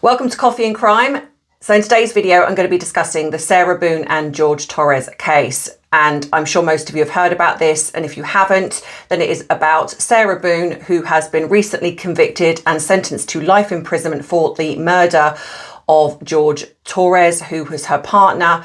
Welcome to Coffee and Crime. So in today's video, I'm going to be discussing the Sarah Boone and George Torres case. And I'm sure most of you have heard about this. And if you haven't, then it is about Sarah Boone, who has been recently convicted and sentenced to life imprisonment for the murder of George Torres, who was her partner.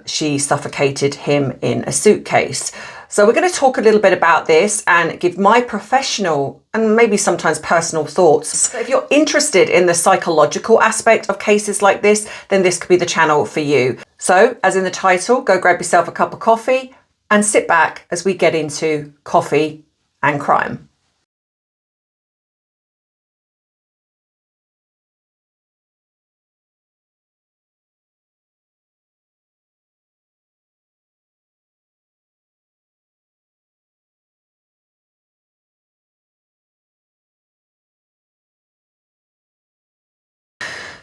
She suffocated him in a suitcase. So we're going to talk a little bit about this and give my professional and maybe sometimes personal thoughts. So if you're interested in the psychological aspect of cases like this, then this could be the channel for you. So as in the title, go grab yourself a cup of coffee and sit back as we get into coffee and crime.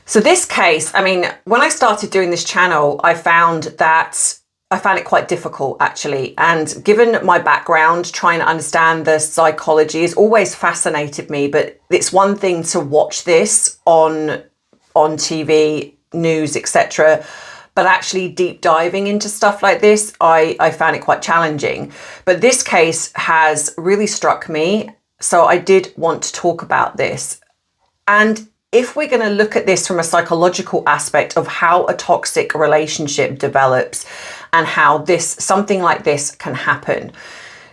So this case, I mean, when I started doing this channel, I found it quite difficult actually. And given my background, trying to understand the psychology has always fascinated me, but it's one thing to watch this on TV, news, etc. But actually deep diving into stuff like this, I found it quite challenging. But this case has really struck me. So I did want to talk about this. And if we're going to look at this from a psychological aspect of how a toxic relationship develops and how something like this can happen.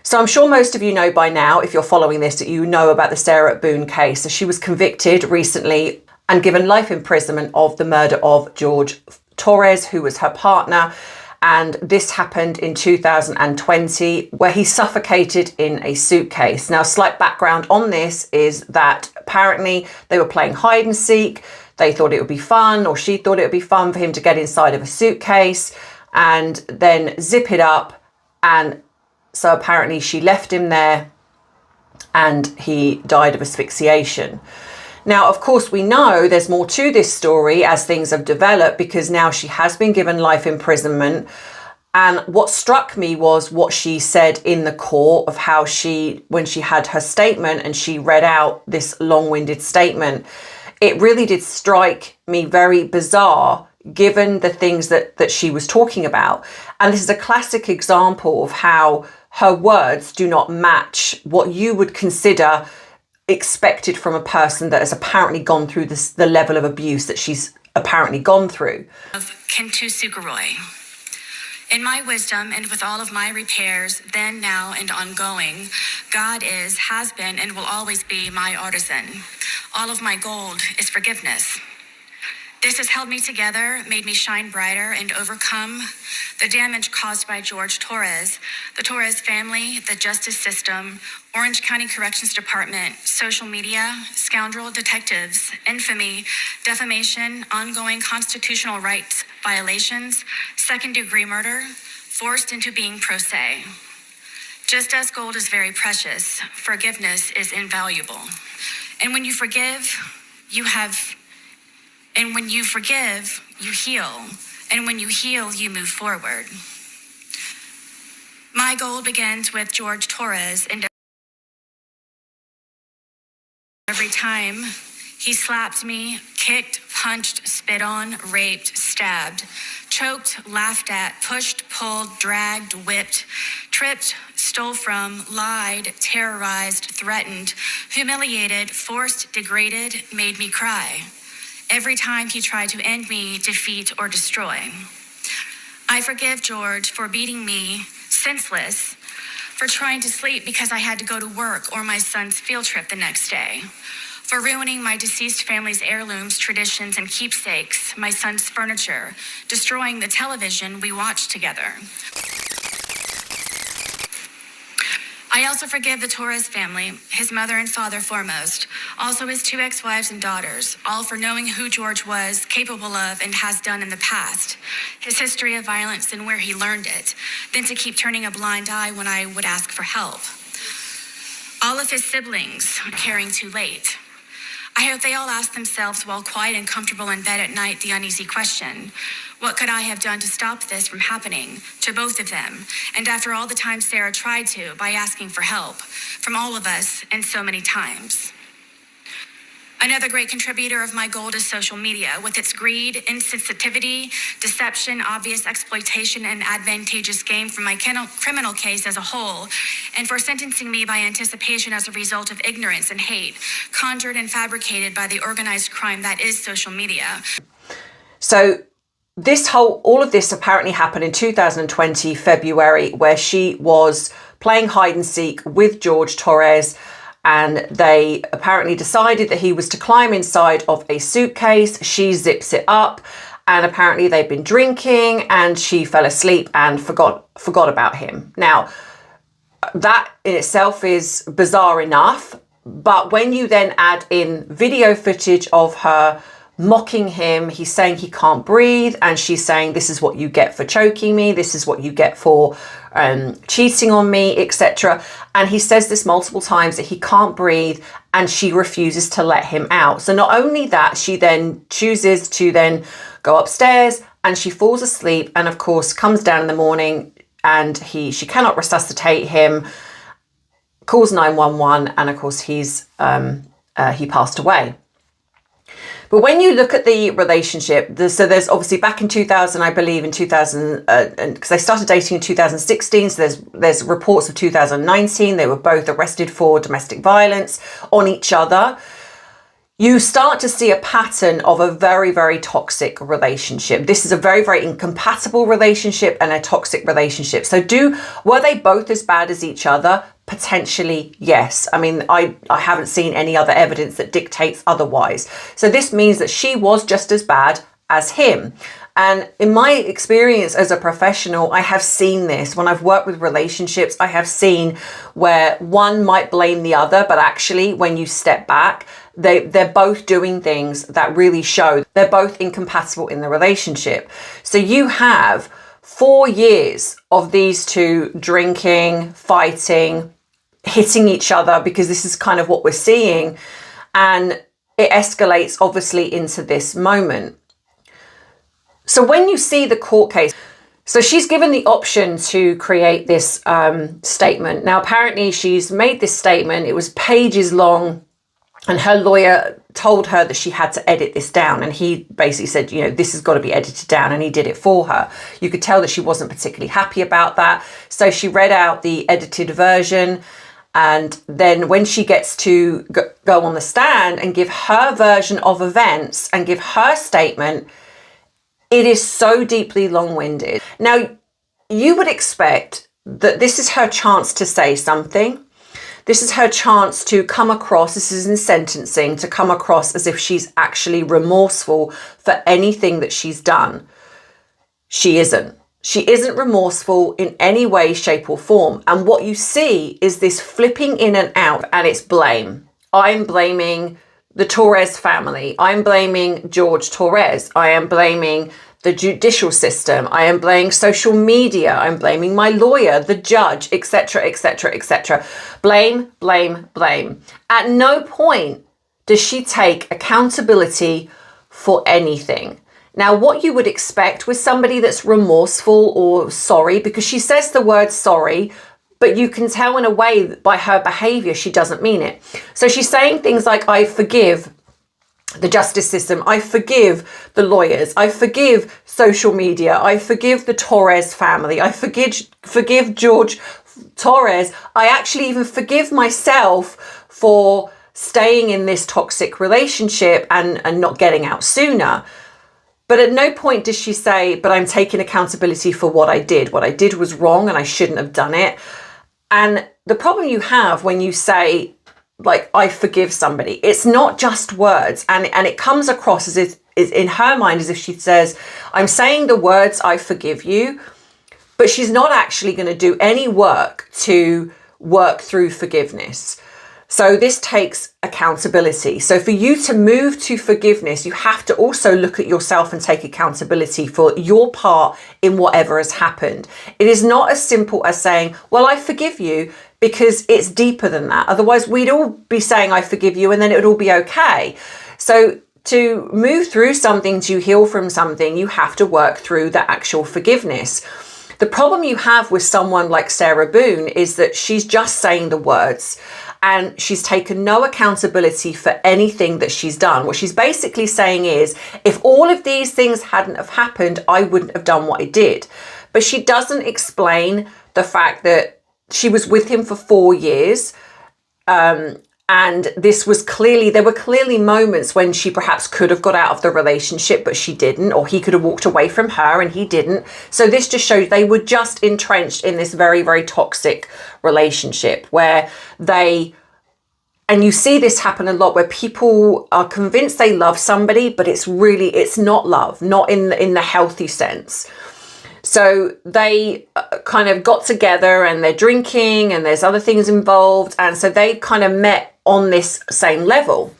So I'm sure most of you know by now, if you're following this, that you know about the Sarah Boone case. So she was convicted recently and given life imprisonment of the murder of George Torres, who was her partner. And this happened in 2020, where he suffocated in a suitcase. Now, slight background on this is that apparently they were playing hide and seek. They thought it would be fun, or she thought it would be fun for him to get inside of a suitcase and then zip it up. And so apparently she left him there and he died of asphyxiation. Now, of course, we know there's more to this story as things have developed, because now she has been given life imprisonment. And what struck me was what she said in the court of how when she had her statement and she read out this long-winded statement, it really did strike me very bizarre given the things that she was talking about. And this is a classic example of how her words do not match what you would consider expected from a person that has apparently gone through the level of abuse that she's apparently gone through. Of Kintu Sukaroi. In my wisdom and with all of my repairs, then, now, and ongoing, God has been, and will always be my artisan. All of my gold is forgiveness. This has held me together, made me shine brighter, and overcome the damage caused by George Torres, the Torres family, the justice system, Orange County Corrections Department, social media, scoundrel detectives, infamy, defamation, ongoing constitutional rights violations, second-degree murder, forced into being pro se. Just as gold is very precious, forgiveness is invaluable. And when you forgive, you heal. And when you heal, you move forward. My goal begins with George Torres, and every time he slapped me, kicked, punched, spit on, raped, stabbed, choked, laughed at, pushed, pulled, dragged, whipped, tripped, stole from, lied, terrorized, threatened, humiliated, forced, degraded, made me cry. Every time he tried to end me, defeat, or destroy. I forgive George for beating me senseless, for trying to sleep because I had to go to work or my son's field trip the next day, for ruining my deceased family's heirlooms, traditions, and keepsakes, my son's furniture, destroying the television we watched together. I also forgive the Torres family, his mother and father foremost, also his 2 ex-wives and daughters, all for knowing who George was, capable of, and has done in the past, his history of violence and where he learned it, then to keep turning a blind eye when I would ask for help. All of his siblings caring too late. I hope they all ask themselves while quiet and comfortable in bed at night the uneasy question, what could I have done to stop this from happening to both of them? And after all the times Sarah tried to, by asking for help from all of us and so many times. Another great contributor of my gold is social media, with its greed, insensitivity, deception, obvious exploitation, and advantageous gain from my criminal case as a whole, and for sentencing me by anticipation as a result of ignorance and hate, conjured and fabricated by the organized crime that is social media. So all of this apparently happened in 2020, February, where she was playing hide and seek with George Torres, and they apparently decided that he was to climb inside of a suitcase. She zips it up, and apparently they've been drinking, and she fell asleep and forgot about him. Now, that in itself is bizarre enough, but when you then add in video footage of her mocking him, he's saying he can't breathe, and she's saying, this is what you get for choking me, this is what you get for cheating on me, etc. And he says this multiple times, that he can't breathe, and she refuses to let him out. So not only that, she then chooses to then go upstairs, and she falls asleep, and of course comes down in the morning, and she cannot resuscitate him, calls 911, and of course he passed away. But when you look at the relationship, so there's obviously back in 2000, I believe in 2000, because they started dating in 2016, so there's reports of 2019, they were both arrested for domestic violence on each other. You start to see a pattern of a very, very toxic relationship. This is a very, very incompatible relationship and a toxic relationship. So were they both as bad as each other? Potentially, yes. I mean, I haven't seen any other evidence that dictates otherwise. So this means that she was just as bad as him. And in my experience as a professional, I have seen this. When I've worked with relationships, I have seen where one might blame the other, but actually when you step back, they're both doing things that really show they're both incompatible in the relationship. So you have 4 years of these two drinking, fighting, hitting each other, because this is kind of what we're seeing. And it escalates obviously into this moment. So when you see the court case, so she's given the option to create this statement. Now, apparently she's made this statement. It was pages long, and her lawyer told her that she had to edit this down. And he basically said, you know, this has got to be edited down, and he did it for her. You could tell that she wasn't particularly happy about that. So she read out the edited version. And then when she gets to go on the stand and give her version of events and give her statement, it is so deeply long-winded. Now, you would expect that this is her chance to say something. This is her chance to come across, this is in sentencing, to come across as if she's actually remorseful for anything that she's done. She isn't. She isn't remorseful in any way, shape or form. And what you see is this flipping in and out, and it's blame. I'm blaming the Torres family. I'm blaming George Torres. I am blaming the judicial system. I am blaming social media. I'm blaming my lawyer, the judge, etc., etc., etc. Blame, blame, blame. At no point does she take accountability for anything. Now, what you would expect with somebody that's remorseful or sorry, because she says the word sorry, but you can tell in a way by her behavior, she doesn't mean it. So she's saying things like, I forgive the justice system, I forgive the lawyers, I forgive social media, I forgive the Torres family, I forgive George Torres, I actually even forgive myself for staying in this toxic relationship and not getting out sooner. But at no point does she say, but I'm taking accountability for what I did. What I did was wrong and I shouldn't have done it. And the problem you have when you say, like, I forgive somebody, it's not just words. And it comes across as if, in her mind, as if she says, I'm saying the words, I forgive you, but she's not actually going to do any work to work through forgiveness. So this takes accountability. So for you to move to forgiveness, you have to also look at yourself and take accountability for your part in whatever has happened. It is not as simple as saying, well, I forgive you, because it's deeper than that. Otherwise, we'd all be saying, I forgive you, and then it would all be okay. So to move through something, to heal from something, you have to work through the actual forgiveness. The problem you have with someone like Sarah Boone is that she's just saying the words. and she's taken no accountability for anything that she's done. What she's basically saying is, if all of these things hadn't have happened, I wouldn't have done what I did. But she doesn't explain the fact that she was with him for 4 years. And there were clearly moments when she perhaps could have got out of the relationship, but she didn't, or he could have walked away from her and he didn't. So this just shows they were just entrenched in this very, very toxic relationship where and you see this happen a lot, where people are convinced they love somebody, but it's not love, not in the healthy sense. So they kind of got together and they're drinking and there's other things involved. And so they kind of met on this same level.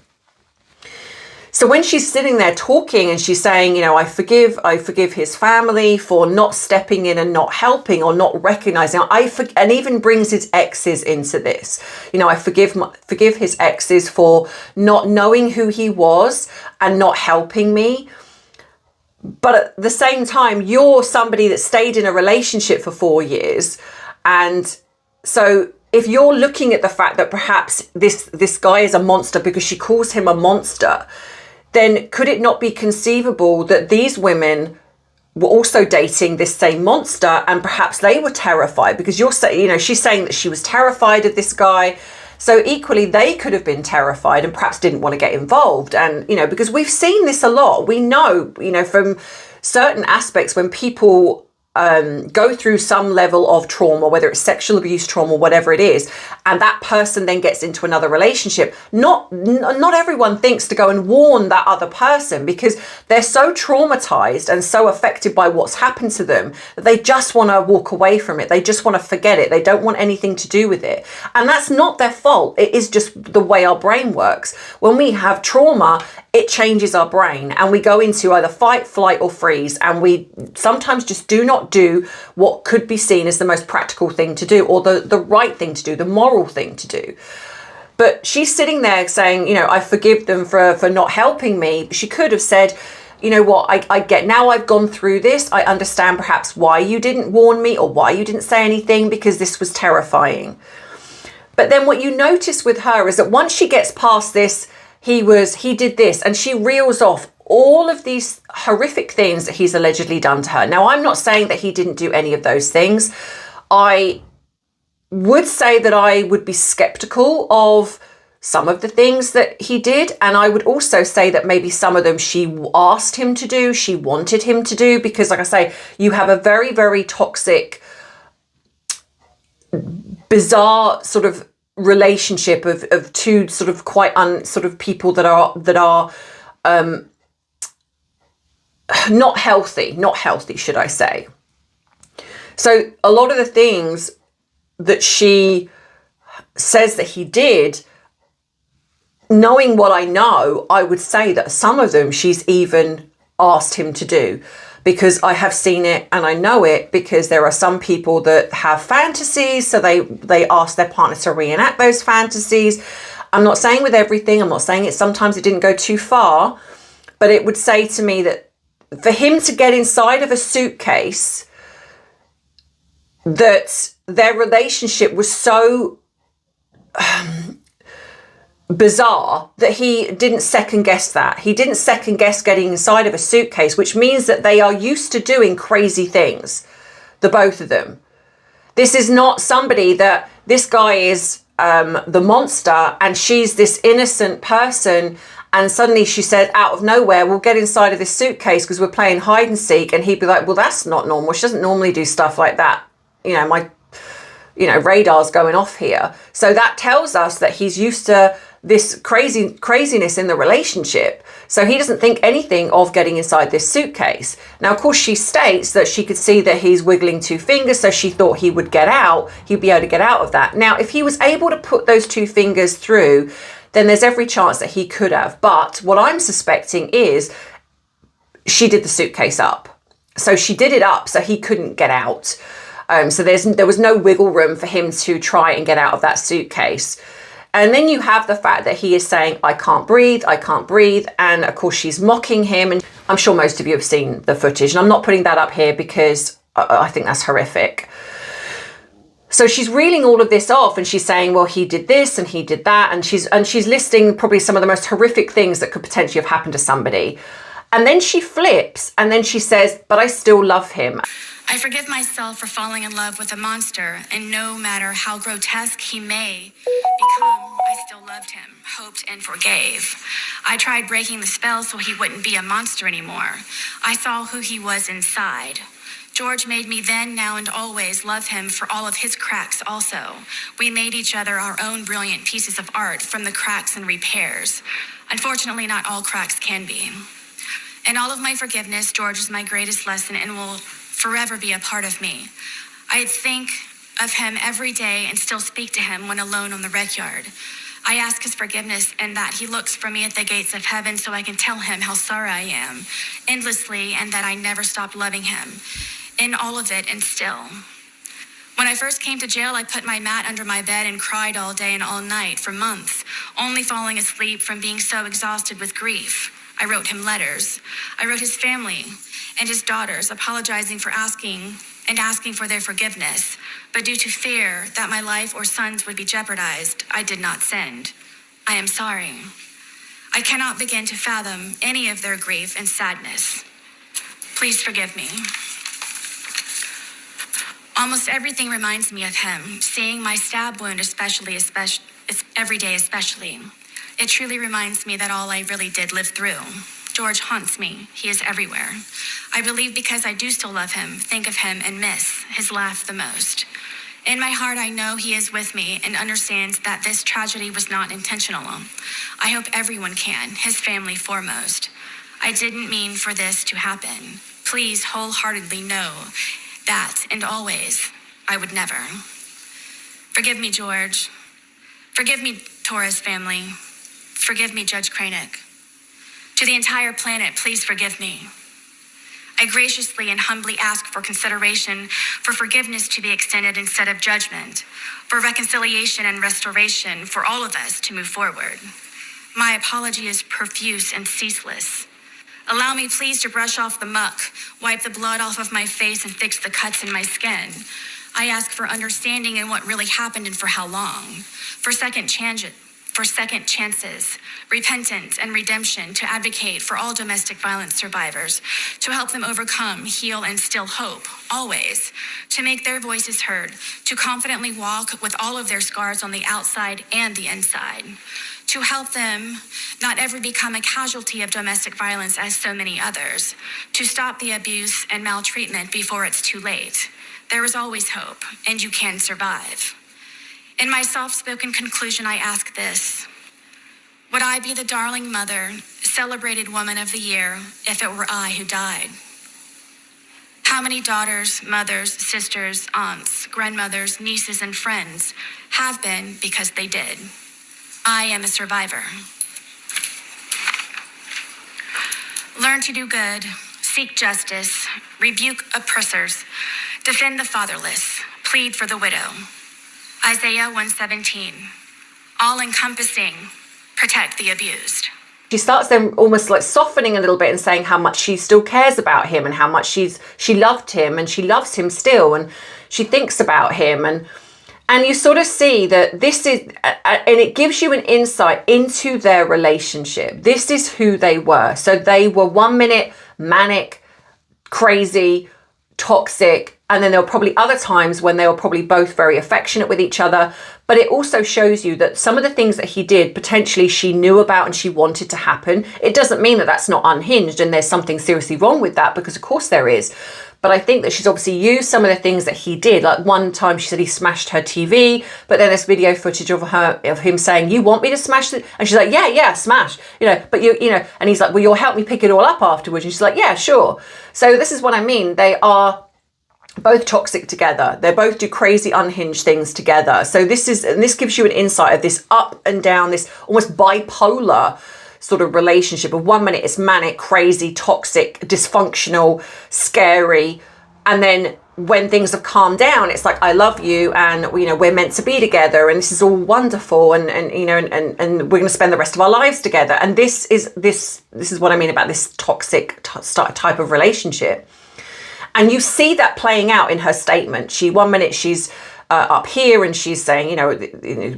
So when she's sitting there talking and she's saying, you know, I forgive his family for not stepping in and not helping or not recognizing, and even brings his exes into this. You know, I forgive his exes for not knowing who he was and not helping me. But at the same time, you're somebody that stayed in a relationship for 4 years. And so if you're looking at the fact that perhaps this guy is a monster because she calls him a monster, then could it not be conceivable that these women were also dating this same monster and perhaps they were terrified? Because you're saying, you know, she's saying that she was terrified of this guy. So equally, they could have been terrified and perhaps didn't want to get involved. And, you know, because we've seen this a lot. We know, you know, from certain aspects when people go through some level of trauma, whether it's sexual abuse trauma, whatever it is, and that person then gets into another relationship, not everyone thinks to go and warn that other person, because they're so traumatized and so affected by what's happened to them that they just want to walk away from it. They just want to forget it. They don't want anything to do with it. And that's not their fault. It is just the way our brain works. When we have trauma, it changes our brain and we go into either fight, flight or freeze, and we sometimes just do not do what could be seen as the most practical thing to do, or the right thing to do, the moral thing to do. But she's sitting there saying, you know, I forgive them for not helping me. She could have said, you know what, I get, now I've gone through this, I understand perhaps why you didn't warn me or why you didn't say anything, because this was terrifying. But then what you notice with her is that once she gets past this, he did this, and she reels off all of these horrific things that he's allegedly done to her. Now, I'm not saying that he didn't do any of those things. I would say that I would be skeptical of some of the things that he did. And I would also say that maybe some of them she asked him to do, she wanted him to do, because like I say, you have a very, very toxic, bizarre sort of relationship of two sort of quite people that are not healthy, should I say. So a lot of the things that she says that he did, knowing what I know, I would say that some of them she's even asked him to do, because I have seen it and I know it, because there are some people that have fantasies, so they ask their partner to reenact those fantasies. I'm not saying with everything, I'm not saying it sometimes it didn't go too far, but it would say to me that for him to get inside of a suitcase, that their relationship was so bizarre that he didn't second guess that. He didn't second guess getting inside of a suitcase, which means that they are used to doing crazy things, the both of them. This is not somebody that this guy is the monster and she's this innocent person, and suddenly she said out of nowhere, we'll get inside of this suitcase because we're playing hide and seek, and he'd be like, well, that's not normal. She doesn't normally do stuff like that. You know, my radar's going off here. So that tells us that he's used to this craziness in the relationship. So he doesn't think anything of getting inside this suitcase. Now, of course, she states that she could see that he's wiggling 2 fingers, so she thought he would get out. He'd be able to get out of that. Now, if he was able to put those 2 fingers through, then there's every chance that he could have. But what I'm suspecting is she did the suitcase up. So she did it up so he couldn't get out. So there was no wiggle room for him to try and get out of that suitcase. And then you have the fact that he is saying, I can't breathe. And of course, she's mocking him. And I'm sure most of you have seen the footage. And I'm not putting that up here because I think that's horrific. So she's reeling all of this off and she's saying, well, he did this and he did that. And she's listing probably some of the most horrific things that could potentially have happened to somebody. And then she flips and then she says, but I still love him. I forgive myself for falling in love with a monster, and no matter how grotesque he may become, I still loved him, hoped, and forgave. I tried breaking the spell so he wouldn't be a monster anymore. I saw who he was inside. George made me then, now, and always love him for all of his cracks also. We made each other our own brilliant pieces of art from the cracks and repairs. Unfortunately, not all cracks can be. In all of my forgiveness, George is my greatest lesson and will forever be a part of me. I think of him every day and still speak to him when alone on the rec yard. I ask his forgiveness and that he looks for me at the gates of heaven so I can tell him how sorry I am, endlessly, and that I never stopped loving him. In all of it and still. When I first came to jail, I put my mat under my bed and cried all day and all night for months, only falling asleep from being so exhausted with grief. I wrote him letters. I wrote his family and his daughters, apologizing for asking for their forgiveness. But due to fear that my life or sons would be jeopardized, I did not send. I am sorry. I cannot begin to fathom any of their grief and sadness. Please forgive me. Almost everything reminds me of him, seeing my stab wound especially every day especially. It truly reminds me that all I really did live through. George haunts me. He is everywhere. I believe because I do still love him, think of him, and miss his laugh the most. In my heart, I know he is with me and understands that this tragedy was not intentional. I hope everyone can, his family foremost. I didn't mean for this to happen. Please wholeheartedly know that, and always, I would never. Forgive me, George. Forgive me, Torres family. Forgive me, Judge Cranick. To the entire planet, please forgive me. I graciously and humbly ask for consideration, for forgiveness to be extended instead of judgment, for reconciliation and restoration for all of us to move forward. My apology is profuse and ceaseless. Allow me please to brush off the muck, wipe the blood off of my face, and fix the cuts in my skin. I ask for understanding in what really happened and for how long. For second chances, repentance, and redemption, to advocate for all domestic violence survivors, to help them overcome, heal, and still hope, always, to make their voices heard, to confidently walk with all of their scars on the outside and the inside, to help them not ever become a casualty of domestic violence as so many others, to stop the abuse and maltreatment before it's too late. There is always hope, and you can survive. In my soft-spoken conclusion, I ask this: would I be the darling mother, celebrated woman of the year, if it were I who died? How many daughters, mothers, sisters, aunts, grandmothers, nieces, and friends have been because they did? I am a survivor. Learn to do good, seek justice, rebuke oppressors, defend the fatherless, plead for the widow. Isaiah 1:17, all-encompassing, protect the abused. She starts then almost like softening a little bit and saying how much she still cares about him and how much she loved him and she loves him still and she thinks about him, and you sort of see that this is, and it gives you an insight into their relationship. This is who they were. So they were 1 minute manic, crazy, toxic, and then there were probably other times when they were probably both very affectionate with each other. But it also shows you that some of the things that he did, potentially she knew about and she wanted to happen. It doesn't mean that that's not unhinged and there's something seriously wrong with that, because of course there is. But I think that she's obviously used some of the things that he did. Like one time she said he smashed her TV, but then there's video footage of him saying, "You want me to smash it?" And she's like, yeah, smash. But and he's like, "Well, you'll help me pick it all up afterwards." And she's like, "Yeah, sure." So this is what I mean. They are both toxic together. They both do crazy, unhinged things together. So this gives you an insight of this up and down, this almost bipolar sort of relationship. Of 1 minute it's manic, crazy, toxic, dysfunctional, scary, and then when things have calmed down, it's like, I love you, and we're meant to be together, and this is all wonderful, and we're going to spend the rest of our lives together. And this is what I mean about this toxic type of relationship. And you see that playing out in her statement. 1 minute she's up here, and she's saying,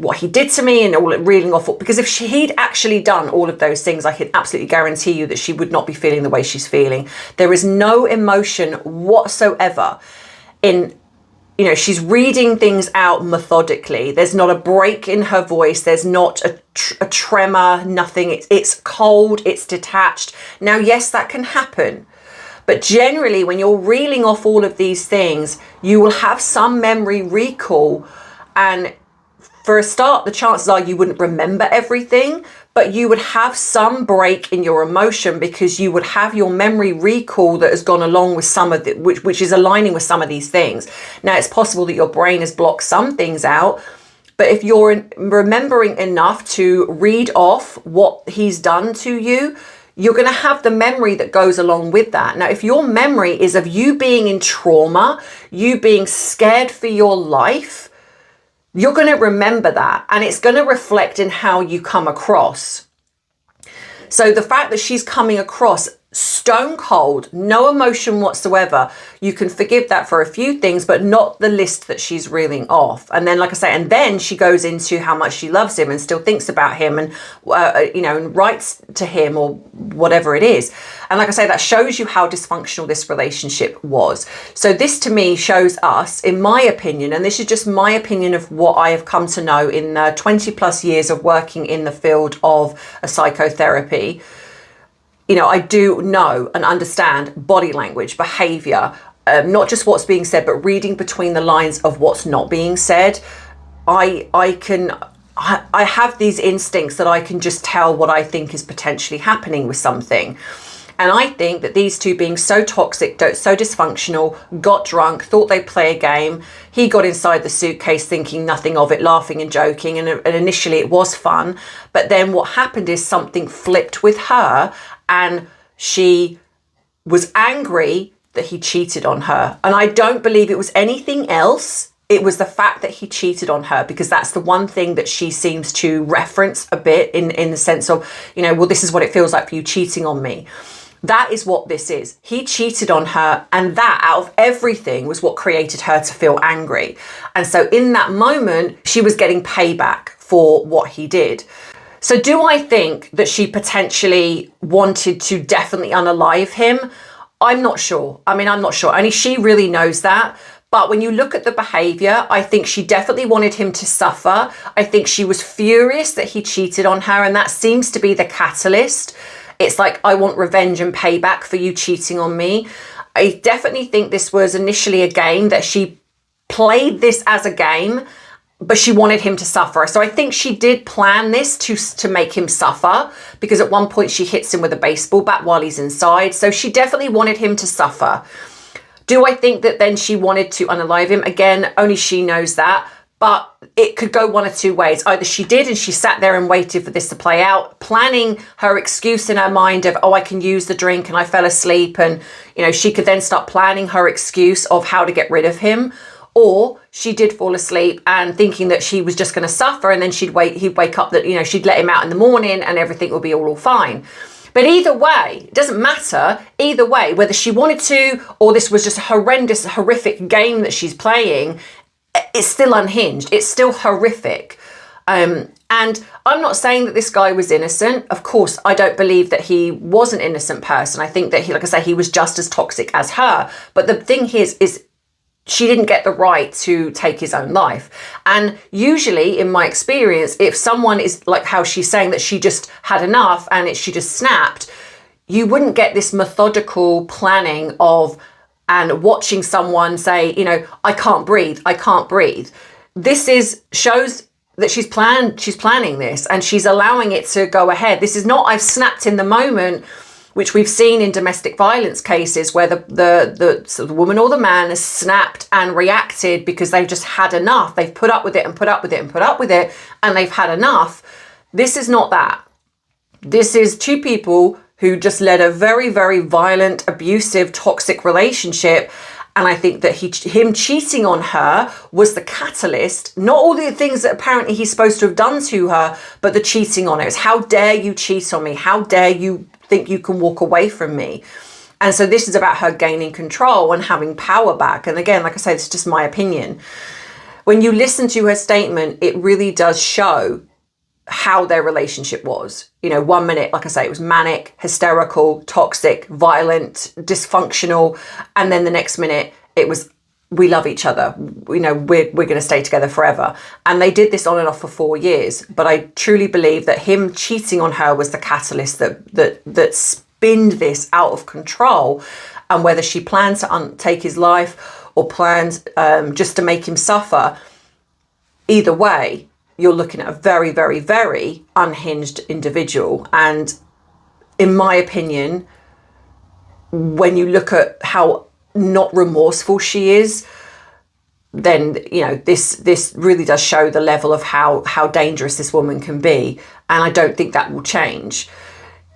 what he did to me and all reeling off. Because if he'd actually done all of those things, I can absolutely guarantee you that she would not be feeling the way she's feeling. There is no emotion whatsoever in, she's reading things out methodically. There's not a break in her voice. There's not a tremor, nothing. It's cold, it's detached. Now, yes, that can happen. But generally, when you're reeling off all of these things, you will have some memory recall. And for a start, the chances are you wouldn't remember everything, but you would have some break in your emotion because you would have your memory recall that has gone along with some of it, which is aligning with some of these things. Now, it's possible that your brain has blocked some things out, but if you're remembering enough to read off what he's done to you, you're going to have the memory that goes along with that. Now, if your memory is of you being in trauma, you being scared for your life, you're going to remember that, and it's going to reflect in how you come across. So the fact that she's coming across stone cold, no emotion whatsoever, you can forgive that for a few things, but not the list that she's reeling off. And then, like I say, and then she goes into how much she loves him and still thinks about him and, and writes to him or whatever it is. And like I say, that shows you how dysfunctional this relationship was. So this to me shows us, in my opinion, and this is just my opinion of what I have come to know in 20 plus years of working in the field of psychotherapy. I do know and understand body language, behavior, not just what's being said, but reading between the lines of what's not being said. I have these instincts that I can just tell what I think is potentially happening with something. And I think that these two being so toxic, so dysfunctional, got drunk, thought they'd play a game. He got inside the suitcase thinking nothing of it, laughing and joking. And initially it was fun. But then what happened is something flipped with her, and she was angry that he cheated on her. And I don't believe it was anything else. It was the fact that he cheated on her, because that's the one thing that she seems to reference a bit in the sense of, well, this is what it feels like for you cheating on me. That is what this is. He cheated on her, and that out of everything was what created her to feel angry. And so in that moment, she was getting payback for what he did. So do I think that she potentially wanted to definitely unalive him? I'm not sure. I'm not sure. Only she really knows that. But when you look at the behavior, I think she definitely wanted him to suffer. I think she was furious that he cheated on her, and that seems to be the catalyst. It's like, I want revenge and payback for you cheating on me. I definitely think this was initially a game, that she played this as a game, but she wanted him to suffer. So I think she did plan this to make him suffer, because at one point she hits him with a baseball bat while he's inside. So she definitely wanted him to suffer. Do I think that then she wanted to unalive him? Again, only she knows that. But it could go one of two ways. Either she did and she sat there and waited for this to play out, planning her excuse in her mind of, I can use the drink and I fell asleep. And, she could then start planning her excuse of how to get rid of him. Or she did fall asleep and thinking that she was just going to suffer, and then he'd wake up, that, she'd let him out in the morning and everything would be all fine. But either way, it doesn't matter. Either way, whether she wanted to or this was just a horrendous, horrific game that she's playing, it's still unhinged. It's still horrific. And I'm not saying that this guy was innocent. Of course, I don't believe that he was an innocent person. I think that he was just as toxic as her. But the thing is she didn't get the right to take his own life. And usually, in my experience, if someone is like how she's saying that she just had enough and she just snapped, you wouldn't get this methodical planning of and watching someone say, I can't breathe. This shows that she's planning this, and she's allowing it to go ahead. This is not, I've snapped in the moment, which we've seen in domestic violence cases where the woman or the man has snapped and reacted because they've just had enough. They've put up with it and put up with it and put up with it, and they've had enough. This is not that. This is two people who just led a very, very violent, abusive, toxic relationship. And I think that him cheating on her was the catalyst, not all the things that apparently he's supposed to have done to her, but the cheating on her. It's, how dare you cheat on me? How dare you think you can walk away from me? And so this is about her gaining control and having power back. And again, like I say, it's just my opinion. when you listen to her statement, it really does show how their relationship was. You know, 1 minute, like I say, it was manic, hysterical, toxic, violent, dysfunctional. And then the next minute it was, we love each other. You know, we're going to stay together forever. And they did this on and off for 4 years. But I truly believe that him cheating on her was the catalyst that spinned this out of control. And whether she planned to take his life or planned just to make him suffer, either way, you're looking at a very, very, very unhinged individual. And in my opinion, when you look at how not remorseful she is, then, you know, this really does show the level of how dangerous this woman can be. And I don't think that will change.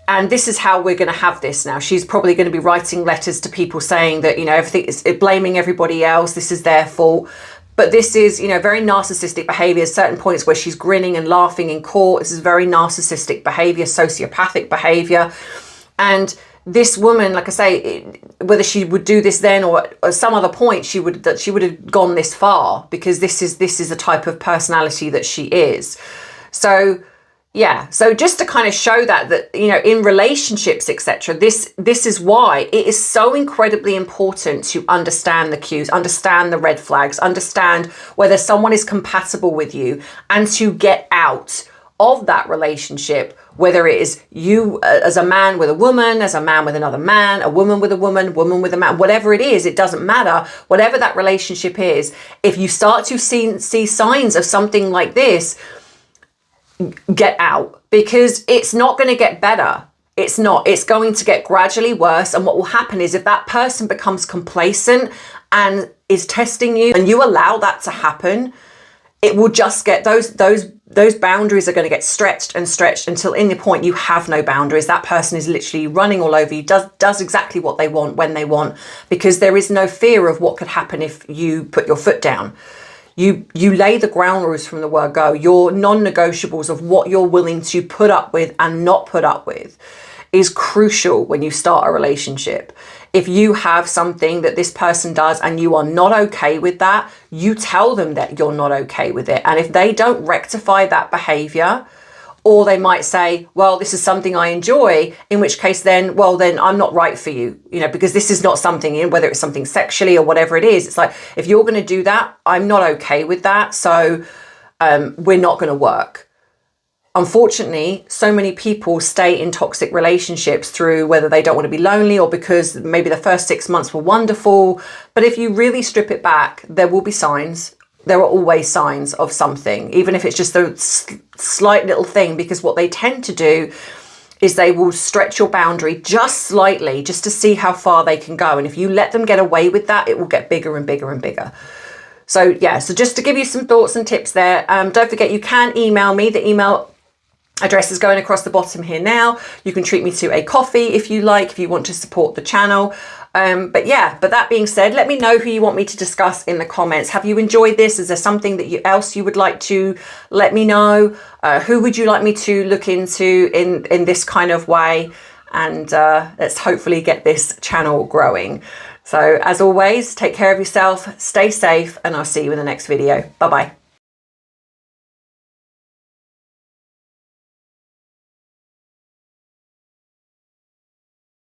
And this is how we're going to have this now. She's probably going to be writing letters to people saying that, you know, everything is blaming everybody else. This is their fault. But this is, you know, very narcissistic behavior. Certain points where she's grinning and laughing in court. This is very narcissistic behavior, sociopathic behavior. And this woman, like I say, whether she would do this then or at some other point, she would have gone this far, because this is the type of personality that she is. So yeah, so just to kind of show that, you know, in relationships, etc., this is why it is so incredibly important to understand the cues, understand the red flags, understand whether someone is compatible with you, and to get out of that relationship, whether it is you as a man with a woman, as a man with another man, a woman with a woman with a man, whatever it is, it doesn't matter. Whatever that relationship is, if you start to see signs of something like this, get out, because it's not going to get better. It's not. It's going to get gradually worse. And what will happen is, if that person becomes complacent and is testing you, and you allow that to happen, it will just get those boundaries are going to get stretched and stretched until in the point you have no boundaries. That person is literally running all over you, does exactly what they want when they want, because there is no fear of what could happen if you put your foot down. You lay the ground rules from the word go, your non-negotiables of what you're willing to put up with and not put up with is crucial when you start a relationship. If you have something that this person does and you are not okay with that, you tell them that you're not okay with it. And if they don't rectify that behavior, or they might say, well, this is something I enjoy, in which case then I'm not right for you, you know, because this is not something, whether it's something sexually or whatever it is. It's like, if you're going to do that, I'm not okay with that. So we're not going to work. Unfortunately, so many people stay in toxic relationships through whether they don't want to be lonely, or because maybe the first 6 months were wonderful. But if you really strip it back, there will be signs. There are always signs of something, even if it's just a slight little thing, because what they tend to do is they will stretch your boundary just slightly, just to see how far they can go. And if you let them get away with that, it will get bigger and bigger and bigger. So yeah, so just to give you some thoughts and tips there. Don't forget, you can email me. The email address is going across the bottom here now. You can treat me to a coffee if you like, if you want to support the channel. But that being said, let me know who you want me to discuss in the comments. Have you enjoyed this? Is there something that else you would like to let me know? Who would you like me to look into in this kind of way? And let's hopefully get this channel growing. So as always, take care of yourself, stay safe, and I'll see you in the next video. Bye-bye.